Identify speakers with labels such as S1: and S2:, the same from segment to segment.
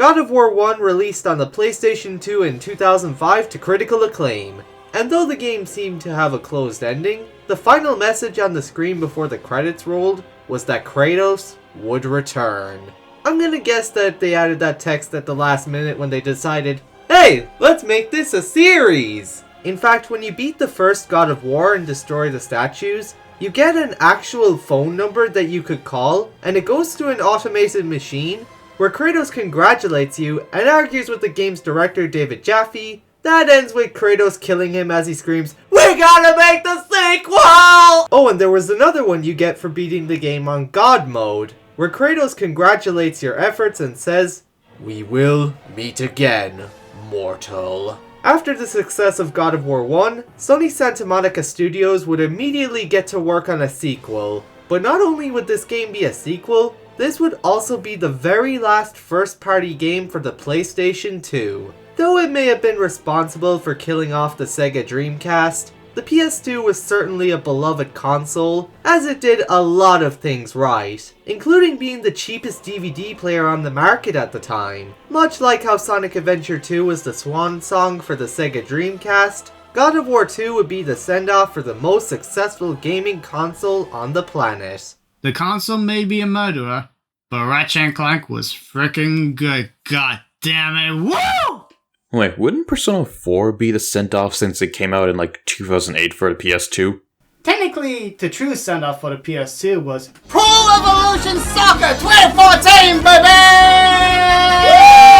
S1: God of War 1 released on the PlayStation 2 in 2005 to critical acclaim, and though the game seemed to have a closed ending, the final message on the screen before the credits rolled was that Kratos would return. I'm gonna guess that they added that text at the last minute when they decided, hey, let's make this a series! In fact, when you beat the first God of War and destroy the statues, you get an actual phone number that you could call, and it goes to an automated machine where Kratos congratulates you and argues with the game's director David Jaffe. That ends with Kratos killing him as he screams, "We gotta make the sequel!" Oh, and there was another one you get for beating the game on God mode, where Kratos congratulates your efforts and says, "We will meet again, mortal." After the success of God of War 1, Sony Santa Monica Studios would immediately get to work on a sequel. But not only would this game be a sequel, this would also be the very last first-party game for the PlayStation 2. Though it may have been responsible for killing off the Sega Dreamcast, the PS2 was certainly a beloved console, as it did a lot of things right, including being the cheapest DVD player on the market at the time. Much like how Sonic Adventure 2 was the swan song for the Sega Dreamcast, God of War 2 would be the send-off for the most successful gaming console on the planet.
S2: The console may be a murderer, but Ratchet & Clank was freaking good. God damn it. Woo!
S3: Wait, wouldn't Persona 4 be the send-off since it came out in 2008 for the PS2?
S4: Technically, the true send-off for the PS2 was Pro Evolution Soccer 2014, baby!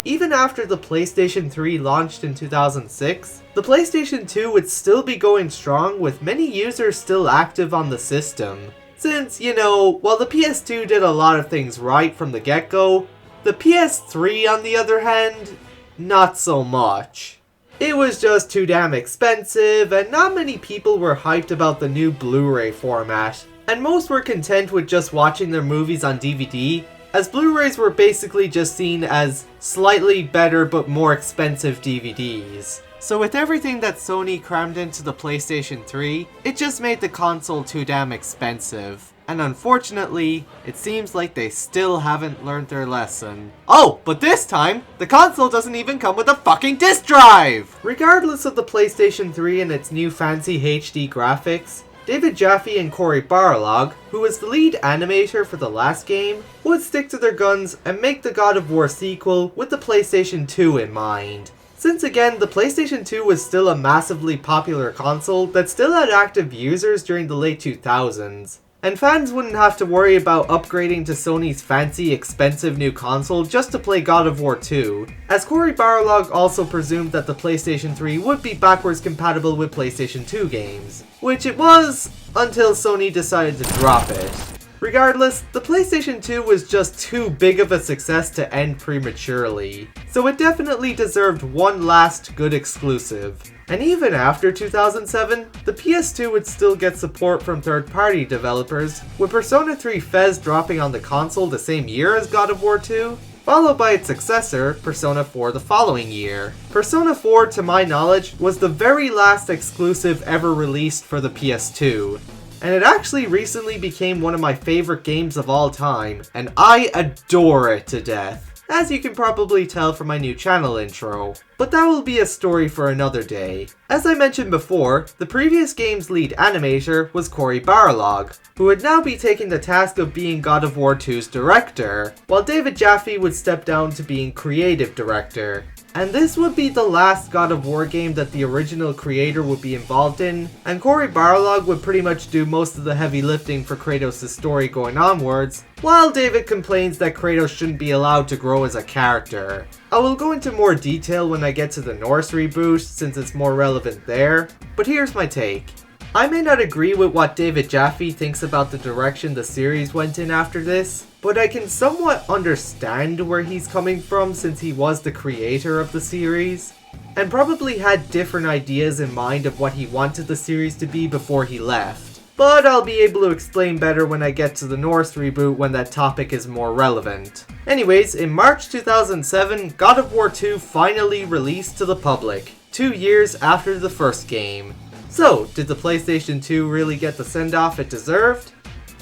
S1: Even after the PlayStation 3 launched in 2006, the PlayStation 2 would still be going strong with many users still active on the system. Since, while the PS2 did a lot of things right from the get-go, the PS3 on the other hand, not so much. It was just too damn expensive, and not many people were hyped about the new Blu-ray format, and most were content with just watching their movies on DVD, as Blu-rays were basically just seen as slightly better but more expensive DVDs. So with everything that Sony crammed into the PlayStation 3, it just made the console too damn expensive. And unfortunately, it seems like they still haven't learned their lesson. Oh, but this time, the console doesn't even come with a fucking disc drive! Regardless of the PlayStation 3 and its new fancy HD graphics, David Jaffe and Cory Barlog, who was the lead animator for the last game, would stick to their guns and make the God of War sequel with the PlayStation 2 in mind. Since again, the PlayStation 2 was still a massively popular console that still had active users during the late 2000s. And fans wouldn't have to worry about upgrading to Sony's fancy, expensive new console just to play God of War 2, as Cory Barlog also presumed that the PlayStation 3 would be backwards compatible with PlayStation 2 games, which it was, until Sony decided to drop it. Regardless, the PlayStation 2 was just too big of a success to end prematurely, so it definitely deserved one last good exclusive. And even after 2007, the PS2 would still get support from third-party developers, with Persona 3 FES dropping on the console the same year as God of War 2, followed by its successor, Persona 4 the following year. Persona 4, to my knowledge, was the very last exclusive ever released for the PS2, and it actually recently became one of my favorite games of all time, and I adore it to death, as you can probably tell from my new channel intro. But that will be a story for another day. As I mentioned before, the previous game's lead animator was Cory Barlog, who would now be taking the task of being God of War 2's director, while David Jaffe would step down to being creative director. And this would be the last God of War game that the original creator would be involved in, and Cory Barlog would pretty much do most of the heavy lifting for Kratos' story going onwards, while David complains that Kratos shouldn't be allowed to grow as a character. I will go into more detail when I get to the Norse reboot, since it's more relevant there, but here's my take. I may not agree with what David Jaffe thinks about the direction the series went in after this, but I can somewhat understand where he's coming from since he was the creator of the series, and probably had different ideas in mind of what he wanted the series to be before he left. But I'll be able to explain better when I get to the Norse reboot when that topic is more relevant. Anyways, in March 2007, God of War 2 finally released to the public, 2 years after the first game. So, did the PlayStation 2 really get the send-off it deserved?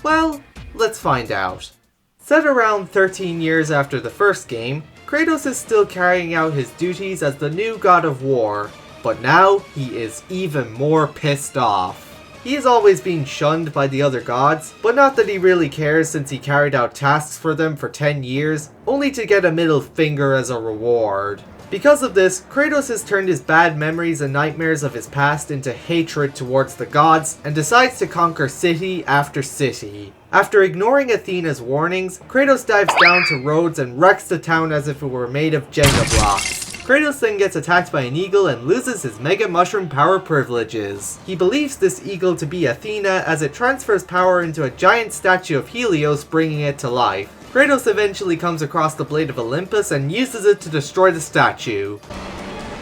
S1: Well, let's find out. Set around 13 years after the first game, Kratos is still carrying out his duties as the new God of War, but now he is even more pissed off. He has always been shunned by the other gods, but not that he really cares since he carried out tasks for them for 10 years, only to get a middle finger as a reward. Because of this, Kratos has turned his bad memories and nightmares of his past into hatred towards the gods, and decides to conquer city after city. After ignoring Athena's warnings, Kratos dives down to Rhodes and wrecks the town as if it were made of Jenga blocks. Kratos then gets attacked by an eagle and loses his Mega Mushroom power privileges. He believes this eagle to be Athena as it transfers power into a giant statue of Helios, bringing it to life. Kratos eventually comes across the Blade of Olympus and uses it to destroy the statue.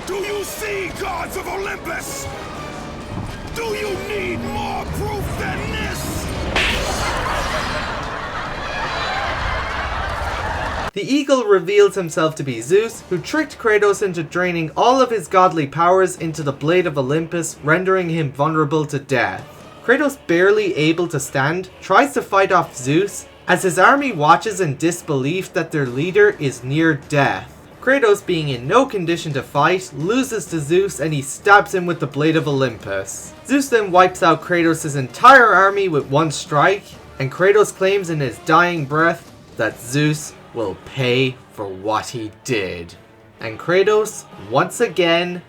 S5: Do you see, gods of Olympus? Do you need more proof than this?
S1: The eagle reveals himself to be Zeus, who tricked Kratos into draining all of his godly powers into the Blade of Olympus, rendering him vulnerable to death. Kratos, barely able to stand, tries to fight off Zeus, as his army watches in disbelief that their leader is near death. Kratos, being in no condition to fight, loses to Zeus and he stabs him with the Blade of Olympus. Zeus then wipes out Kratos' entire army with one strike, and Kratos claims in his dying breath that Zeus will pay for what he did. And Kratos, once again,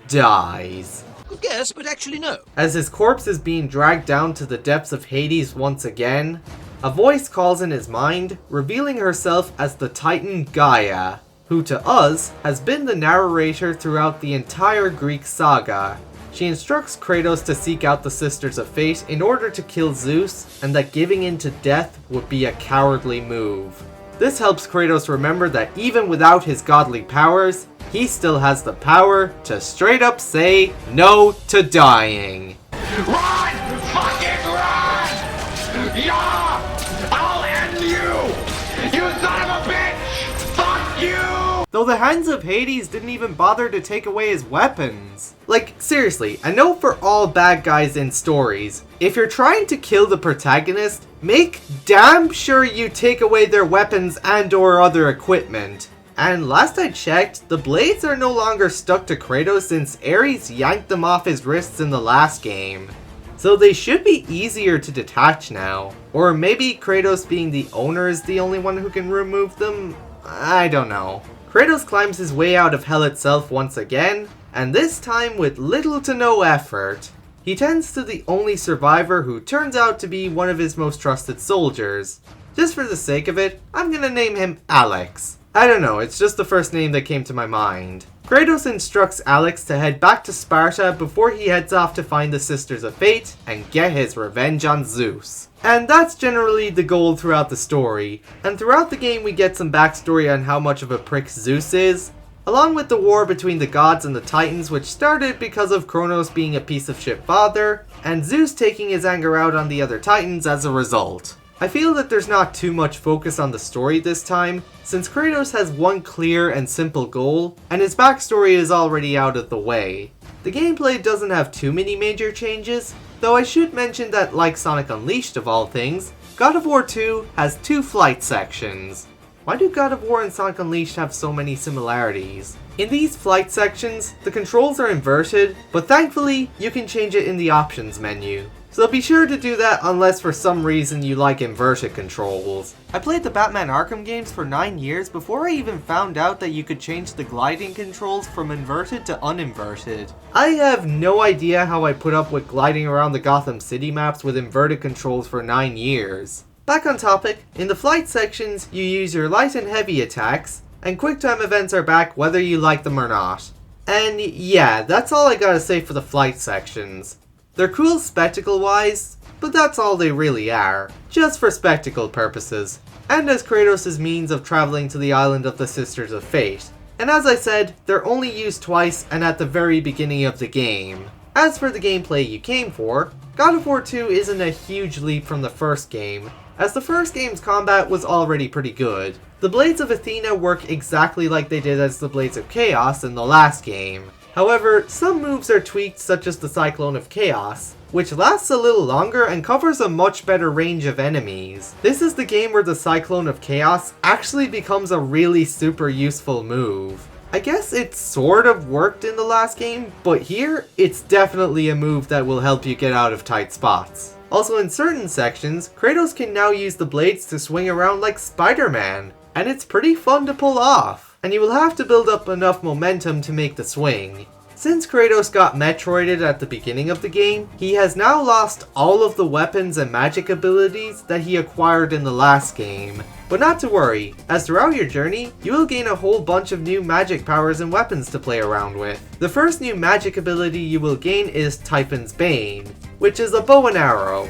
S1: dies.
S5: Good guess, but actually no.
S1: As his corpse is being dragged down to the depths of Hades once again, a voice calls in his mind, revealing herself as the Titan Gaia, who to us has been the narrator throughout the entire Greek saga. She instructs Kratos to seek out the Sisters of Fate in order to kill Zeus, and that giving in to death would be a cowardly move. This helps Kratos remember that even without his godly powers, he still has the power to straight up say no to dying.
S5: Run! Fucking run! Yeah! I'll end you! You son of a bitch! Fuck you!
S1: Though the hands of Hades didn't even bother to take away his weapons. Like, seriously, I know for all bad guys in stories, if you're trying to kill the protagonist, make damn sure you take away their weapons and or other equipment. And last I checked, the blades are no longer stuck to Kratos since Ares yanked them off his wrists in the last game. So they should be easier to detach now. Or maybe Kratos, being the owner, is the only one who can remove them? I don't know. Kratos climbs his way out of hell itself once again, and this time with little to no effort. He tends to the only survivor who turns out to be one of his most trusted soldiers. Just for the sake of it, I'm gonna name him Alex. I don't know, it's just the first name that came to my mind. Kratos instructs Alex to head back to Sparta before he heads off to find the Sisters of Fate and get his revenge on Zeus. And that's generally the goal throughout the story. And throughout the game we get some backstory on how much of a prick Zeus is, along with the war between the gods and the Titans, which started because of Kronos being a piece of shit father, and Zeus taking his anger out on the other Titans as a result. I feel that there's not too much focus on the story this time, since Kratos has one clear and simple goal, and his backstory is already out of the way. The gameplay doesn't have too many major changes, though I should mention that, like Sonic Unleashed of all things, God of War 2 has 2 flight sections. Why do God of War and Sonic Unleashed have so many similarities? In these flight sections, the controls are inverted, but thankfully you can change it in the options menu. So be sure to do that unless for some reason you like inverted controls. I played the Batman Arkham games for 9 years before I even found out that you could change the gliding controls from inverted to uninverted. I have no idea how I put up with gliding around the Gotham City maps with inverted controls for 9 years. Back on topic, in the flight sections you use your light and heavy attacks, and quick time events are back whether you like them or not. And yeah, that's all I gotta say for the flight sections. They're cool spectacle-wise, but that's all they really are, just for spectacle purposes, and as Kratos' means of traveling to the island of the Sisters of Fate. And as I said, they're only used twice and at the very beginning of the game. As for the gameplay you came for, God of War 2 isn't a huge leap from the first game, as the first game's combat was already pretty good. The Blades of Athena work exactly like they did as the Blades of Chaos in the last game. However, some moves are tweaked, such as the Cyclone of Chaos, which lasts a little longer and covers a much better range of enemies. This is the game where the Cyclone of Chaos actually becomes a really super useful move. I guess it sort of worked in the last game, but here, it's definitely a move that will help you get out of tight spots. Also, in certain sections, Kratos can now use the blades to swing around like Spider-Man, and it's pretty fun to pull off. And you will have to build up enough momentum to make the swing. Since Kratos got Metroided at the beginning of the game, he has now lost all of the weapons and magic abilities that he acquired in the last game. But not to worry, as throughout your journey, you will gain a whole bunch of new magic powers and weapons to play around with. The first new magic ability you will gain is Typhon's Bane, which is a bow and arrow.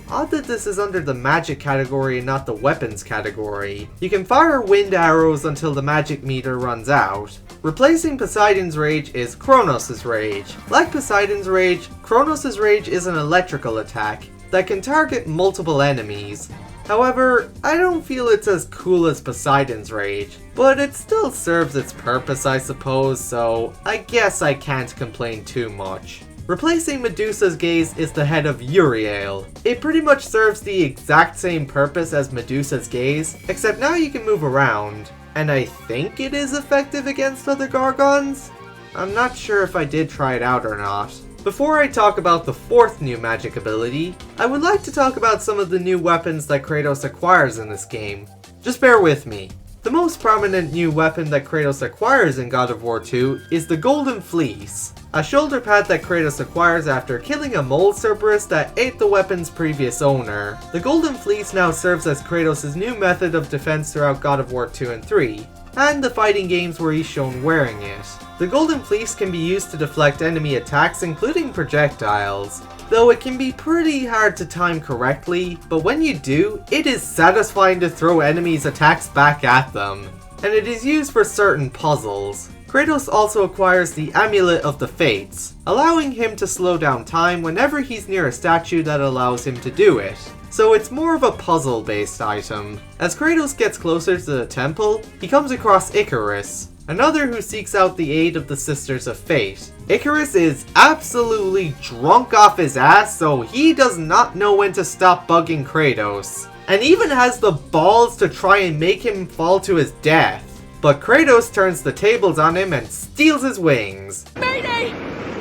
S1: Odd that this is under the magic category and not the weapons category. You can fire wind arrows until the magic meter runs out. Replacing Poseidon's Rage is Kronos' Rage. Like Poseidon's Rage, Kronos' Rage is an electrical attack that can target multiple enemies. However, I don't feel it's as cool as Poseidon's Rage, but it still serves its purpose, I suppose, so I guess I can't complain too much. Replacing Medusa's Gaze is the head of Uriel. It pretty much serves the exact same purpose as Medusa's Gaze, except now you can move around. And I think it is effective against other Gargons? I'm not sure if I did try it out or not. Before I talk about the fourth new magic ability, I would like to talk about some of the new weapons that Kratos acquires in this game. Just bear with me. The most prominent new weapon that Kratos acquires in God of War 2 is the Golden Fleece, a shoulder pad that Kratos acquires after killing a mole Cerberus that ate the weapon's previous owner. The Golden Fleece now serves as Kratos' new method of defense throughout God of War 2 and 3, and the fighting games where he's shown wearing it. The Golden Fleece can be used to deflect enemy attacks, including projectiles, though it can be pretty hard to time correctly, but when you do, it is satisfying to throw enemies' attacks back at them, and it is used for certain puzzles. Kratos also acquires the Amulet of the Fates, allowing him to slow down time whenever he's near a statue that allows him to do it. So it's more of a puzzle-based item. As Kratos gets closer to the temple, he comes across Icarus, another who seeks out the aid of the Sisters of Fate. Icarus is absolutely drunk off his ass, so he does not know when to stop bugging Kratos, and even has the balls to try and make him fall to his death. But Kratos turns the tables on him and steals his wings.
S6: Mayday!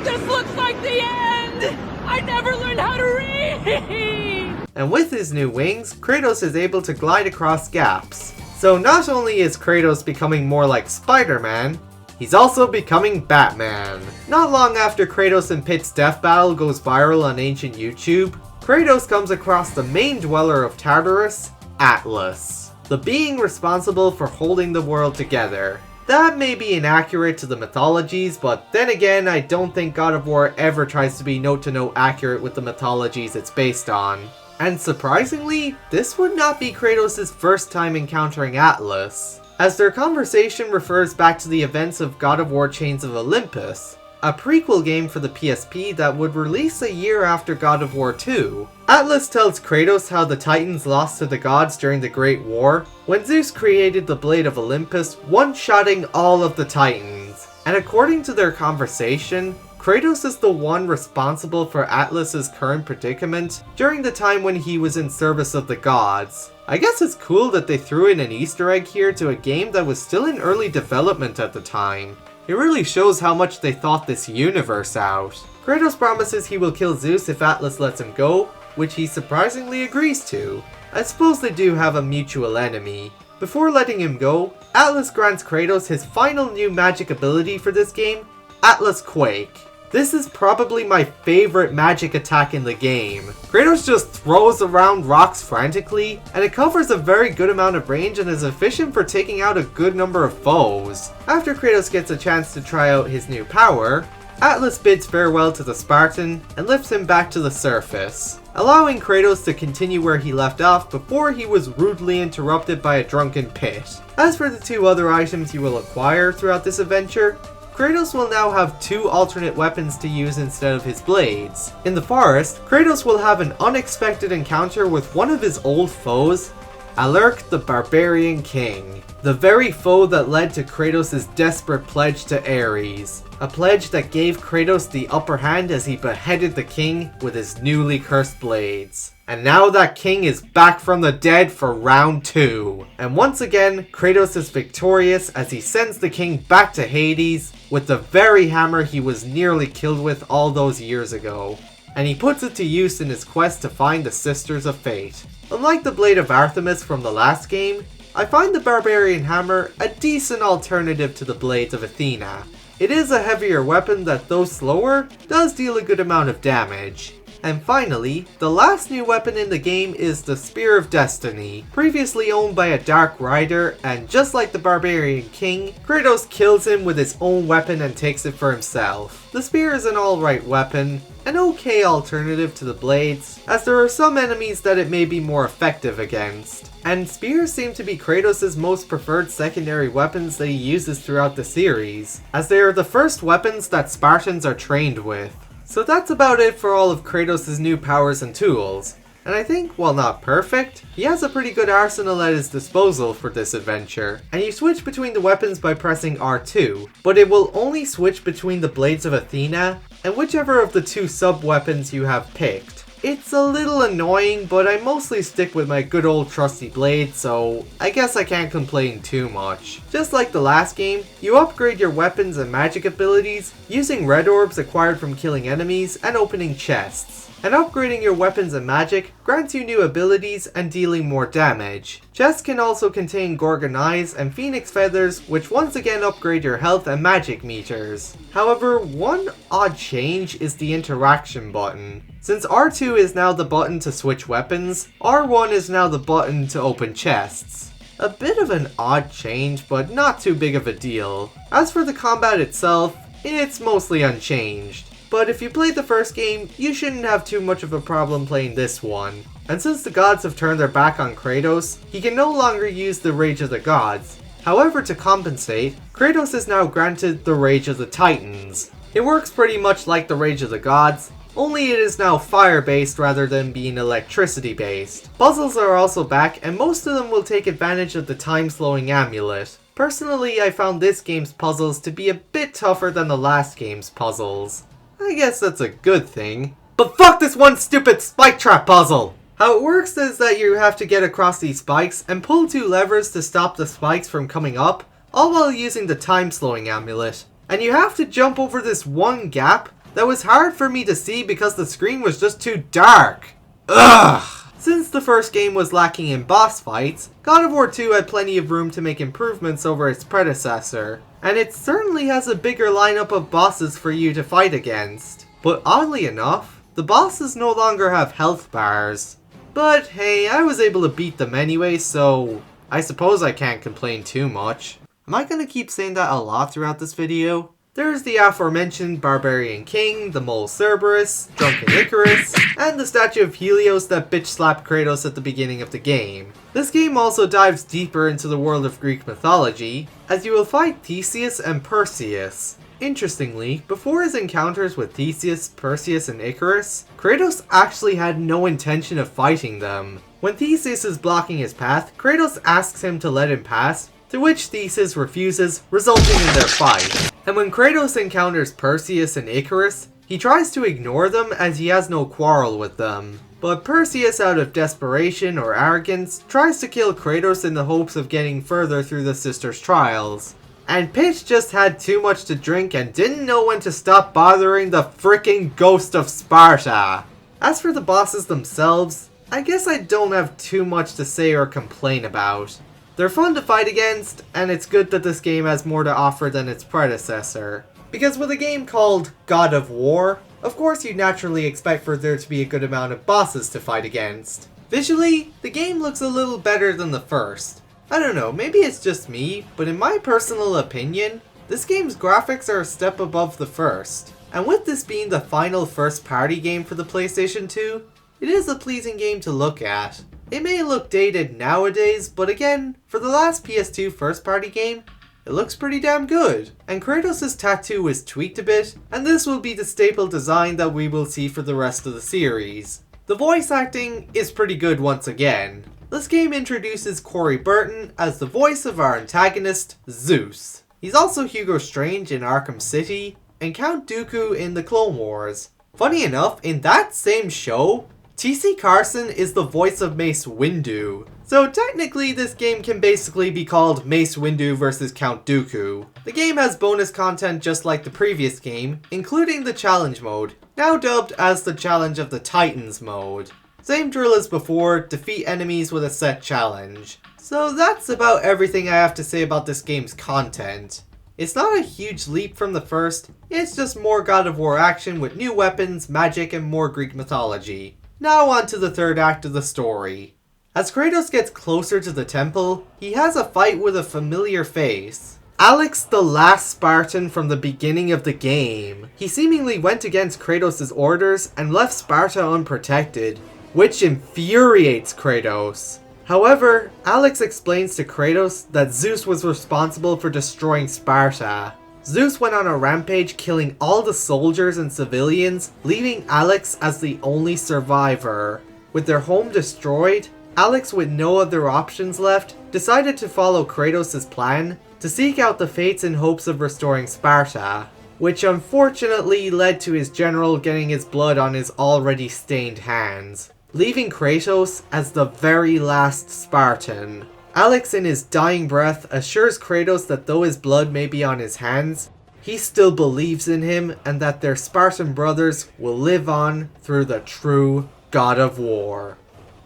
S6: This looks like the end! I never learned how to read!
S1: And with his new wings, Kratos is able to glide across gaps. So not only is Kratos becoming more like Spider-Man, he's also becoming Batman. Not long after Kratos and Pit's death battle goes viral on ancient YouTube, Kratos comes across the main dweller of Tartarus, Atlas, the being responsible for holding the world together. That may be inaccurate to the mythologies, but then again, I don't think God of War ever tries to be note-to-note accurate with the mythologies it's based on. And surprisingly, this would not be Kratos' first time encountering Atlas, as their conversation refers back to the events of God of War Chains of Olympus, a prequel game for the PSP that would release a year after God of War 2. Atlas tells Kratos how the Titans lost to the gods during the Great War, when Zeus created the Blade of Olympus, one-shotting all of the Titans. And according to their conversation, Kratos is the one responsible for Atlas's current predicament during the time when he was in service of the gods. I guess it's cool that they threw in an Easter egg here to a game that was still in early development at the time. It really shows how much they thought this universe out. Kratos promises he will kill Zeus if Atlas lets him go, which he surprisingly agrees to. I suppose they do have a mutual enemy. Before letting him go, Atlas grants Kratos his final new magic ability for this game, Atlas Quake. This is probably my favorite magic attack in the game. Kratos just throws around rocks frantically, and it covers a very good amount of range and is efficient for taking out a good number of foes. After Kratos gets a chance to try out his new power, Atlas bids farewell to the Spartan and lifts him back to the surface, allowing Kratos to continue where he left off before he was rudely interrupted by a drunken Pit. As for the two other items you will acquire throughout this adventure, Kratos will now have two alternate weapons to use instead of his blades. In the forest, Kratos will have an unexpected encounter with one of his old foes, Alurk the Barbarian King, the very foe that led to Kratos' desperate pledge to Ares. a pledge that gave Kratos the upper hand as he beheaded the king with his newly cursed blades. And now that king is back from the dead for round 2. And once again, Kratos is victorious as he sends the king back to Hades with the very hammer he was nearly killed with all those years ago. And he puts it to use in his quest to find the Sisters of Fate. Unlike the Blade of Artemis from the last game, I find the Barbarian Hammer a decent alternative to the Blades of Athena. It is a heavier weapon that, though slower, does deal a good amount of damage. And finally, the last new weapon in the game is the Spear of Destiny, previously owned by a Dark Rider, and just like the Barbarian King, Kratos kills him with his own weapon and takes it for himself. The spear is an alright weapon, an okay alternative to the blades, as there are some enemies that it may be more effective against. And spears seem to be Kratos' most preferred secondary weapons that he uses throughout the series, as they are the first weapons that Spartans are trained with. So that's about it for all of Kratos' new powers and tools. And I think, while not perfect, he has a pretty good arsenal at his disposal for this adventure. And you switch between the weapons by pressing R2, but it will only switch between the Blades of Athena and whichever of the 2 sub-weapons you have picked. It's a little annoying, but I mostly stick with my good old trusty blade, so I guess I can't complain too much. Just like the last game, you upgrade your weapons and magic abilities using red orbs acquired from killing enemies and opening chests. And upgrading your weapons and magic grants you new abilities and dealing more damage. Chests can also contain Gorgon Eyes and Phoenix Feathers, which once again upgrade your health and magic meters. However, one odd change is the interaction button. Since R2 is now the button to switch weapons, R1 is now the button to open chests. A bit of an odd change, but not too big of a deal. As for the combat itself, it's mostly unchanged. But if you played the first game, you shouldn't have too much of a problem playing this one. And since the gods have turned their back on Kratos, he can no longer use the Rage of the Gods. However, to compensate, Kratos is now granted the Rage of the Titans. It works pretty much like the Rage of the Gods, only it is now fire-based rather than being electricity-based. Puzzles are also back, and most of them will take advantage of the time-slowing amulet. Personally, I found this game's puzzles to be a bit tougher than the last game's puzzles. I guess that's a good thing. But fuck this one stupid spike trap puzzle! How it works is that you have to get across these spikes and pull 2 levers to stop the spikes from coming up, all while using the time-slowing amulet. And you have to jump over this one gap that was hard for me to see because the screen was just too dark. Ugh! Since the first game was lacking in boss fights, God of War 2 had plenty of room to make improvements over its predecessor, and it certainly has a bigger lineup of bosses for you to fight against. But oddly enough, the bosses no longer have health bars. But hey, I was able to beat them anyway, so I suppose I can't complain too much. Am I gonna keep saying that a lot throughout this video? There's the aforementioned Barbarian King, the Mole Cerberus, Drunken Icarus, and the statue of Helios that bitch-slapped Kratos at the beginning of the game. This game also dives deeper into the world of Greek mythology, as you will fight Theseus and Perseus. Interestingly, before his encounters with Theseus, Perseus, and Icarus, Kratos actually had no intention of fighting them. When Theseus is blocking his path, Kratos asks him to let him pass, to which Theseus refuses, resulting in their fight. And when Kratos encounters Perseus and Icarus, he tries to ignore them as he has no quarrel with them. But Perseus, out of desperation or arrogance, tries to kill Kratos in the hopes of getting further through the sisters' trials. And Pitch just had too much to drink and didn't know when to stop bothering the fricking ghost of Sparta. As for the bosses themselves, I guess I don't have too much to say or complain about. They're fun to fight against, and it's good that this game has more to offer than its predecessor. Because with a game called God of War, of course you'd naturally expect for there to be a good amount of bosses to fight against. Visually, the game looks a little better than the first. I don't know, maybe it's just me, but in my personal opinion, this game's graphics are a step above the first. And with this being the final first-party game for the PlayStation 2, it is a pleasing game to look at. It may look dated nowadays, but again, for the last PS2 first-party game, it looks pretty damn good. And Kratos' tattoo is tweaked a bit, and this will be the staple design that we will see for the rest of the series. The voice acting is pretty good once again. This game introduces Corey Burton as the voice of our antagonist, Zeus. He's also Hugo Strange in Arkham City, and Count Dooku in the Clone Wars. Funny enough, in that same show, T.C. Carson is the voice of Mace Windu. So technically this game can basically be called Mace Windu vs Count Dooku. The game has bonus content just like the previous game, including the challenge mode, now dubbed as the Challenge of the Titans mode. Same drill as before, defeat enemies with a set challenge. So that's about everything I have to say about this game's content. It's not a huge leap from the first, it's just more God of War action with new weapons, magic, and more Greek mythology. Now on to the third act of the story. As Kratos gets closer to the temple, he has a fight with a familiar face. Alex, the last Spartan from the beginning of the game. He seemingly went against Kratos' orders and left Sparta unprotected, which infuriates Kratos. However, Alex explains to Kratos that Zeus was responsible for destroying Sparta. Zeus went on a rampage killing all the soldiers and civilians, leaving Alex as the only survivor. With their home destroyed, Alex, with no other options left, decided to follow Kratos' plan to seek out the Fates in hopes of restoring Sparta, which unfortunately led to his general getting his blood on his already stained hands, leaving Kratos as the very last Spartan. Alex, in his dying breath, assures Kratos that though his blood may be on his hands, he still believes in him and that their Spartan brothers will live on through the true God of War.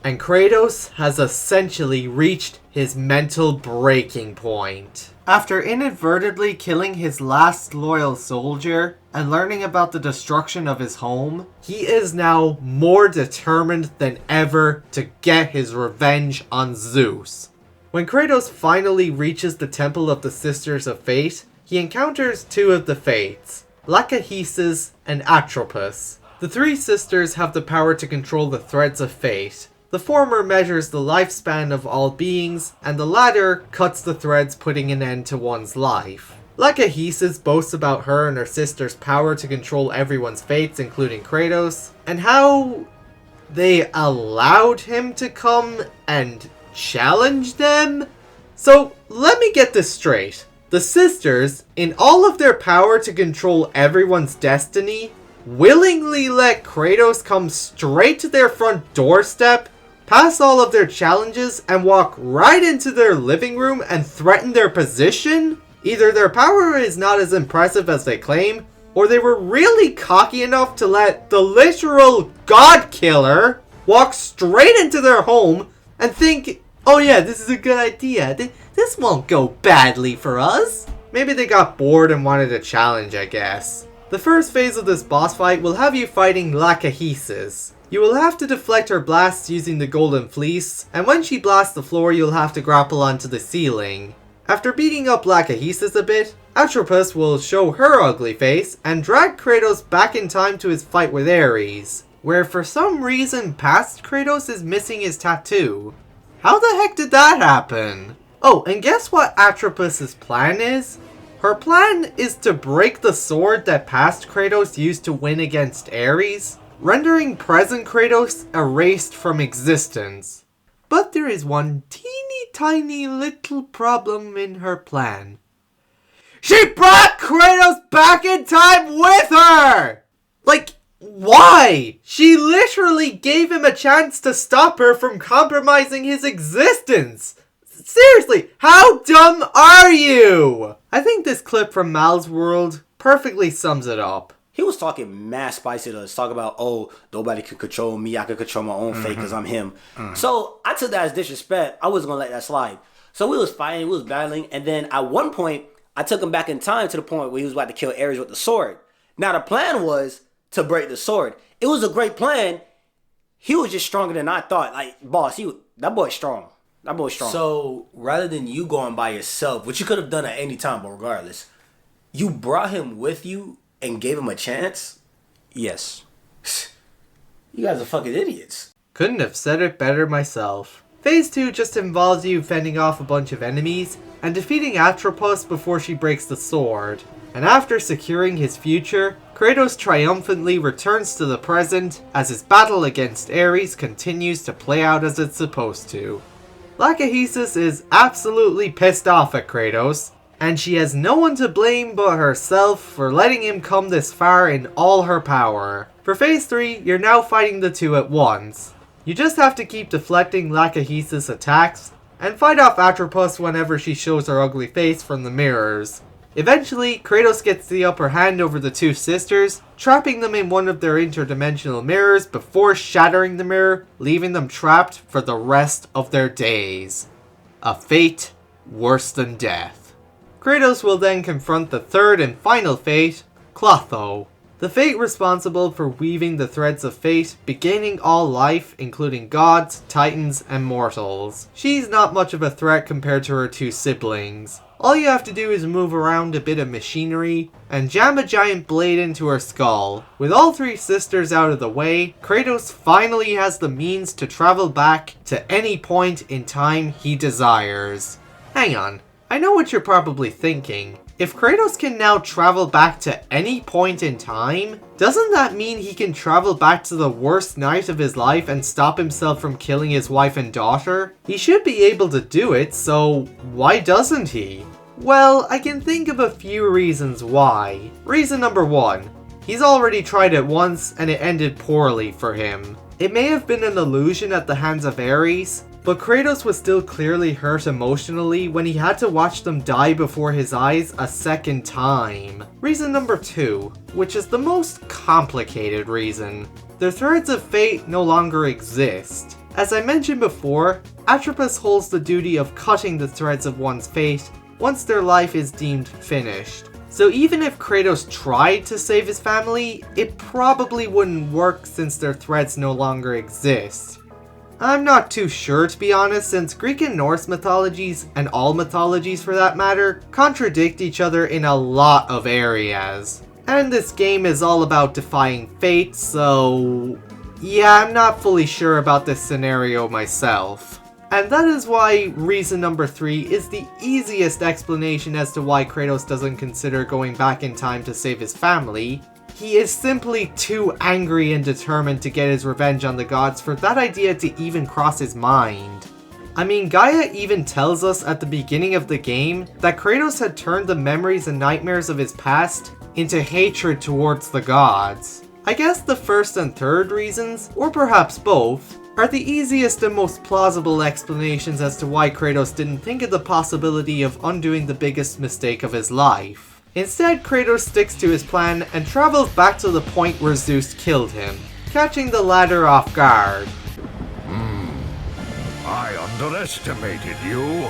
S1: And Kratos has essentially reached his mental breaking point. After inadvertently killing his last loyal soldier and learning about the destruction of his home, he is now more determined than ever to get his revenge on Zeus. When Kratos finally reaches the Temple of the Sisters of Fate, he encounters two of the Fates, Lachesis and Atropos. The three sisters have the power to control the threads of fate. The former measures the lifespan of all beings, and the latter cuts the threads, putting an end to one's life. Lachesis boasts about her and her sister's power to control everyone's fates, including Kratos, and how they allowed him to come and challenge them? So, let me get this straight. The sisters, in all of their power to control everyone's destiny, willingly let Kratos come straight to their front doorstep, pass all of their challenges, and walk right into their living room and threaten their position? Either their power is not as impressive as they claim, or they were really cocky enough to let the literal God Killer walk straight into their home and think, oh yeah, this is a good idea, this won't go badly for us. Maybe they got bored and wanted a challenge, I guess. The first phase of this boss fight will have you fighting Lachesis. You will have to deflect her blasts using the Golden Fleece, and when she blasts the floor you'll have to grapple onto the ceiling. After beating up Lachesis a bit, Atropos will show her ugly face and drag Kratos back in time to his fight with Ares, where for some reason past Kratos is missing his tattoo. How the heck did that happen? Oh, and guess what Atropos' plan is? Her plan is to break the sword that past Kratos used to win against Ares, rendering present Kratos erased from existence. But there is one teeny tiny little problem in her plan. She brought Kratos back in time with her! Like, why? She literally gave him a chance to stop her from compromising his existence. Seriously, how dumb are you? I think this clip from Mal's World perfectly sums it up.
S7: He was talking mad spicy to us, talk about, oh, nobody can control me, I can control my own fate because I'm him. So I took that as disrespect. I wasn't going to let that slide. So we was fighting, we was battling, and then at one point, I took him back in time to the point where he was about to kill Ares with the sword. Now the plan was to break the sword. It was a great plan. He was just stronger than I thought. Like, boss, that boy's strong. That boy's strong. So rather than you going by yourself, which you could have done at any time, but regardless, you brought him with you and gave him a chance? Yes. You guys are fucking idiots.
S1: Couldn't have said it better myself. Phase 2 just involves you fending off a bunch of enemies and defeating Atropos before she breaks the sword. And after securing his future, Kratos triumphantly returns to the present as his battle against Ares continues to play out as it's supposed to. Lachesis is absolutely pissed off at Kratos, and she has no one to blame but herself for letting him come this far in all her power. For Phase 3, you're now fighting the two at once. You just have to keep deflecting Lachesis' attacks, and fight off Atropos whenever she shows her ugly face from the mirrors. Eventually, Kratos gets the upper hand over the two sisters, trapping them in one of their interdimensional mirrors before shattering the mirror, leaving them trapped for the rest of their days. A fate worse than death. Kratos will then confront the third and final fate, Clotho. The fate responsible for weaving the threads of fate, beginning all life, including gods, titans, and mortals. She's not much of a threat compared to her two siblings. All you have to do is move around a bit of machinery, and jam a giant blade into her skull. With all three sisters out of the way, Kratos finally has the means to travel back to any point in time he desires. Hang on, I know what you're probably thinking. If Kratos can now travel back to any point in time, doesn't that mean he can travel back to the worst night of his life and stop himself from killing his wife and daughter? He should be able to do it, so why doesn't he? Well, I can think of a few reasons why. Reason number 1. He's already tried it once and it ended poorly for him. It may have been an illusion at the hands of Ares, but Kratos was still clearly hurt emotionally when he had to watch them die before his eyes a second time. Reason number 2, which is the most complicated reason. The threads of fate no longer exist. As I mentioned before, Atropos holds the duty of cutting the threads of one's fate once their life is deemed finished. So even if Kratos tried to save his family, it probably wouldn't work since their threads no longer exist. I'm not too sure, to be honest, since Greek and Norse mythologies, and all mythologies for that matter, contradict each other in a lot of areas. And this game is all about defying fate, so yeah, I'm not fully sure about this scenario myself. And that is why reason number 3 is the easiest explanation as to why Kratos doesn't consider going back in time to save his family. He is simply too angry and determined to get his revenge on the gods for that idea to even cross his mind. I mean, Gaia even tells us at the beginning of the game that Kratos had turned the memories and nightmares of his past into hatred towards the gods. I guess the first and third reasons, or perhaps both, are the easiest and most plausible explanations as to why Kratos didn't think of the possibility of undoing the biggest mistake of his life. Instead, Kratos sticks to his plan and travels back to the point where Zeus killed him, catching the latter off guard.
S8: I underestimated you.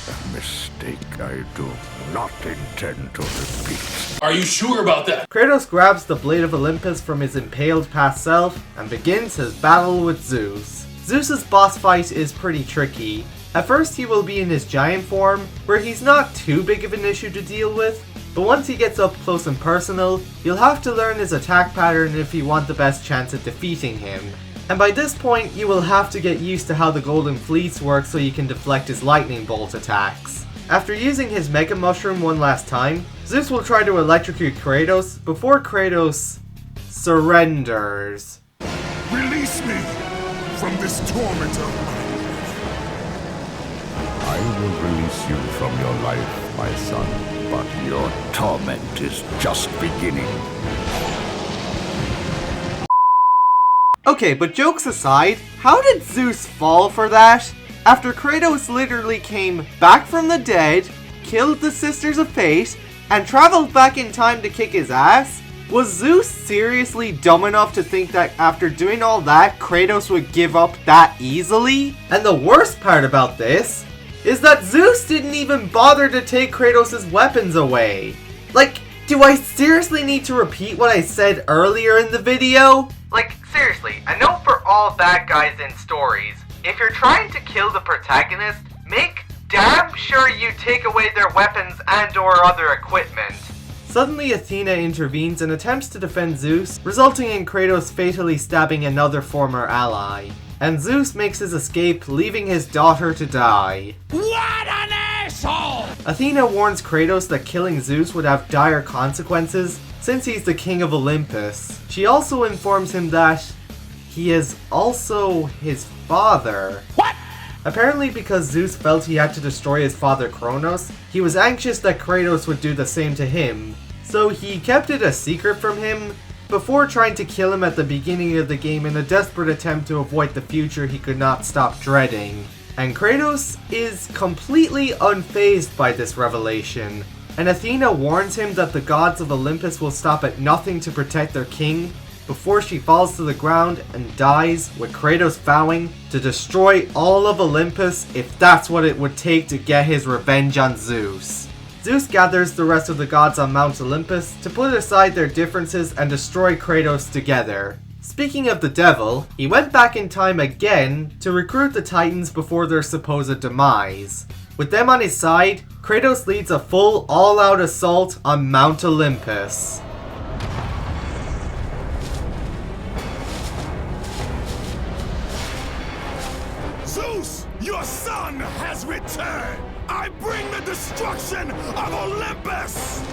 S8: A mistake I do not intend to repeat.
S9: Are you sure about that?
S1: Kratos grabs the Blade of Olympus from his impaled past self and begins his battle with Zeus. Zeus's boss fight is pretty tricky. At first he will be in his giant form, where he's not too big of an issue to deal with, but once he gets up close and personal, you'll have to learn his attack pattern if you want the best chance at defeating him. And by this point, you will have to get used to how the Golden Fleece works so you can deflect his lightning bolt attacks. After using his Mega Mushroom one last time, Zeus will try to electrocute Kratos before Kratos surrenders.
S8: Release me from this torment of mine. I will release you from your life, my son, but your torment is just beginning.
S1: Okay, but jokes aside, how did Zeus fall for that? After Kratos literally came back from the dead, killed the Sisters of Fate, and traveled back in time to kick his ass? Was Zeus seriously dumb enough to think that after doing all that, Kratos would give up that easily? And the worst part about this is that Zeus didn't even bother to take Kratos' weapons away. Like, do I seriously need to repeat what I said earlier in the video? Like, seriously, I know for all bad guys in stories, if you're trying to kill the protagonist, make damn sure you take away their weapons and or other equipment. Suddenly Athena intervenes and attempts to defend Zeus, resulting in Kratos fatally stabbing another former ally. And Zeus makes his escape, leaving his daughter to die.
S9: What an asshole!
S1: Athena warns Kratos that killing Zeus would have dire consequences, since he's the king of Olympus. She also informs him that he is also his father.
S9: What?
S1: Apparently because Zeus felt he had to destroy his father Kronos, he was anxious that Kratos would do the same to him, so he kept it a secret from him before trying to kill him at the beginning of the game in a desperate attempt to avoid the future he could not stop dreading. And Kratos is completely unfazed by this revelation, and Athena warns him that the gods of Olympus will stop at nothing to protect their king before she falls to the ground and dies, with Kratos vowing to destroy all of Olympus if that's what it would take to get his revenge on Zeus. Zeus gathers the rest of the gods on Mount Olympus to put aside their differences and destroy Kratos together. Speaking of the devil, he went back in time again to recruit the Titans before their supposed demise. With them on his side, Kratos leads a full all-out assault on Mount Olympus.
S10: Zeus, your son has returned! I bring the destruction of Olympus!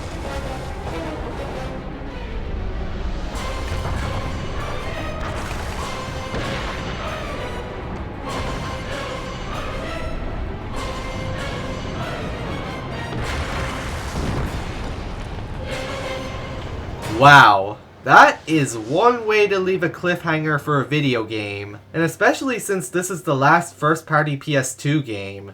S1: Wow, that is one way to leave a cliffhanger for a video game, and especially since this is the last first-party PS2 game.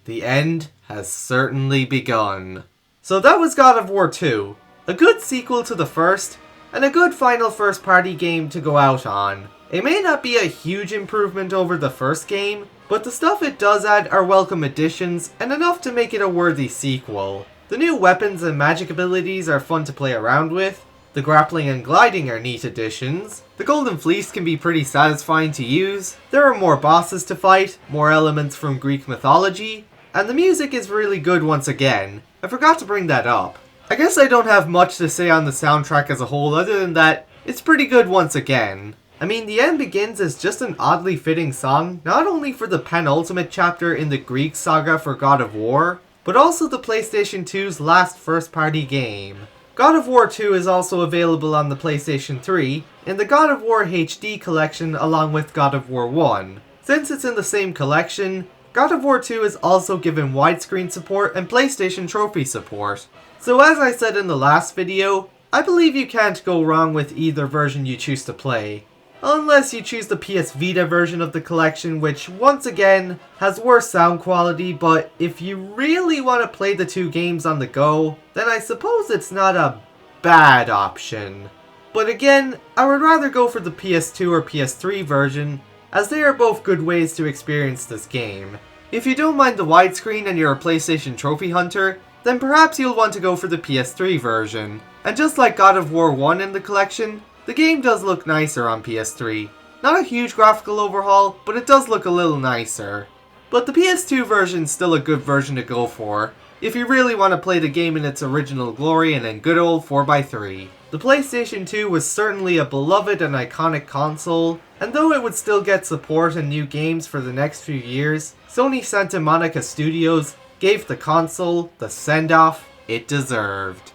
S1: The end has certainly begun. So that was God of War 2, a good sequel to the first, and a good final first-party game to go out on. It may not be a huge improvement over the first game, but the stuff it does add are welcome additions and enough to make it a worthy sequel. The new weapons and magic abilities are fun to play around with. The grappling and gliding are neat additions. The Golden Fleece can be pretty satisfying to use. There are more bosses to fight, more elements from Greek mythology, and the music is really good once again. I forgot to bring that up. I guess I don't have much to say on the soundtrack as a whole other than that it's pretty good once again. I mean, The End Begins is just an oddly fitting song, not only for the penultimate chapter in the Greek saga for God of War, but also the PlayStation 2's last first-party game. God of War 2 is also available on the PlayStation 3 in the God of War HD collection along with God of War 1. Since it's in the same collection, God of War 2 is also given widescreen support and PlayStation Trophy support. So as I said in the last video, I believe you can't go wrong with either version you choose to play. Unless you choose the PS Vita version of the collection, which once again has worse sound quality, but if you really want to play the two games on the go, then I suppose it's not a bad option. But again, I would rather go for the PS2 or PS3 version, as they are both good ways to experience this game. If you don't mind the widescreen and you're a PlayStation Trophy hunter, then perhaps you'll want to go for the PS3 version. And just like God of War 1 in the collection, the game does look nicer on PS3. Not a huge graphical overhaul, but it does look a little nicer. But the PS2 version's still a good version to go for, if you really want to play the game in its original glory and in good old 4x3. The PlayStation 2 was certainly a beloved and iconic console, and though it would still get support and new games for the next few years, Sony Santa Monica Studios gave the console the send-off it deserved.